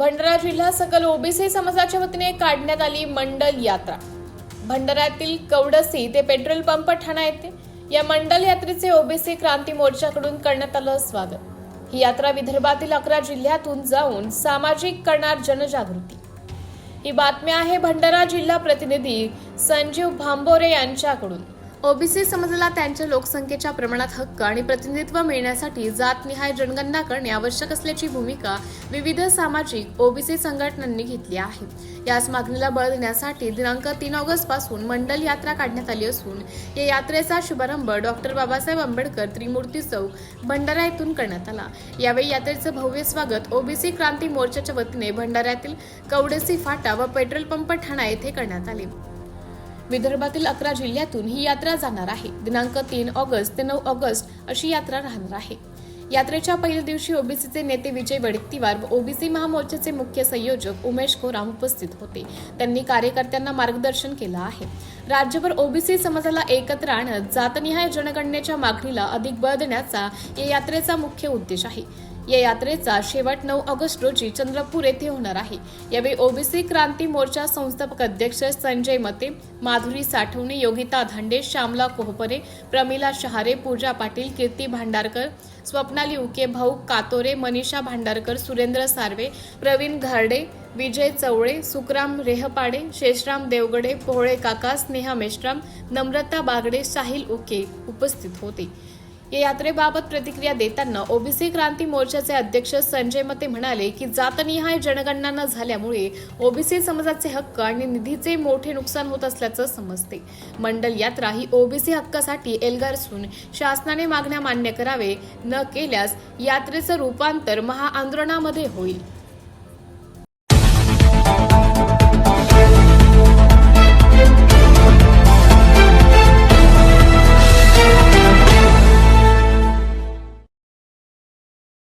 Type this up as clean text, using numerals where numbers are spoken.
भंडारा जिल्हा सकल ओबीसी समाजाच्या वतीने काढण्यात आली मंडल यात्रा। भंडाऱ्यातील कवडसी ते पेट्रोल पंप ठाणा येथे या मंडल यात्रेचे ओबीसी क्रांती मोर्चाकडून करण्यात आलं स्वागत। ही यात्रा विदर्भातील 11 जिल्ह्यातून जाऊन सामाजिक करणार जनजागृती। ही बातमी आहे भंडारा जिल्हा प्रतिनिधी संजीव भांबोरे यांच्याकडून। ओबीसी समाजाला त्यांच्या लोकसंख्येच्या प्रमाणात हक्क आणि प्रतिनिधित्व मिळण्यासाठी जातनिहाय जनगणना करणे आवश्यक असल्याची भूमिका विविध सामाजिक ओबीसी संघटनांनी घेतली आहे। याच मागणीला बळ देण्यासाठी दिनांक 3 ऑगस्ट पासून मंडल यात्रा काढण्यात आली असून या यात्रेचा शुभारंभ डॉक्टर बाबासाहेब आंबेडकर त्रिमूर्ती चौक भंडारा येथून करण्यात आला। यावेळी यात्रेचे भव्य स्वागत ओबीसी क्रांती मोर्चाच्या वतीने भंडाऱ्यातील कवडसी फाटा व पेट्रोल पंप ठाणा येथे करण्यात आले। विदर्भातील 11 जिल्ह्यातून ही यात्रा जाणार आहे। दिनांक 3 ऑगस्ट ते 9 ऑगस्ट अशी यात्रा राहणार आहे। यात्रेच्या पहिल्या दिवशी ओबीसीचे नेते विजय वडेट्टीवार व ओबीसी महामोर्चाचे मुख्य संयोजक उमेश कोराम उपस्थित होते। त्यांनी कार्यकर्त्यांना मार्गदर्शन केलं आहे। राज्यभर ओबीसी समाजाला एकत्र आणत जातनिहाय जनगणनेच्या मागणीला अधिक बळ देण्याचा या यात्रेचा मुख्य उद्देश आहे। या यात्रेचा शेवट 9 ऑगस्ट रोजी चंद्रपूर येथे होणार आहे। यावेळी ओबीसी क्रांती मोर्चा संस्थापक अध्यक्ष संजय मते, माधुरी साठवणे, योगिता धांडे, श्यामला कोहपरे, प्रमिला शहारे, पूजा पाटील, कीर्ती भांडारकर, स्वप्नाली उके, भाऊ कातोरे, मनीषा भांडारकर, सुरेंद्र सार्वे, प्रवीण घारडे, विजय चवळे, सुखराम रेहपाडे, शेषराम देवगडे, पोहळे काका, स्नेहा मेश्राम, नम्रता बागडे, साहिल उके उपस्थित होते। या यात्रेबाबत प्रतिक्रिया देताना ओबीसी क्रांती मोर्चाचे अध्यक्ष संजय मते म्हणाले की जातनिहाय जनगणना न झाल्यामुळे ओबीसी समाजाचे हक्क आणि निधीचे मोठे नुकसान होत असल्याचं समजते। मंडल यात्रा ही ओबीसी हक्कासाठी एल्गार असून शासनाने मागण्या मान्य करावे, न केल्यास यात्रेचं रूपांतर महाआंदोलनामध्ये होईल।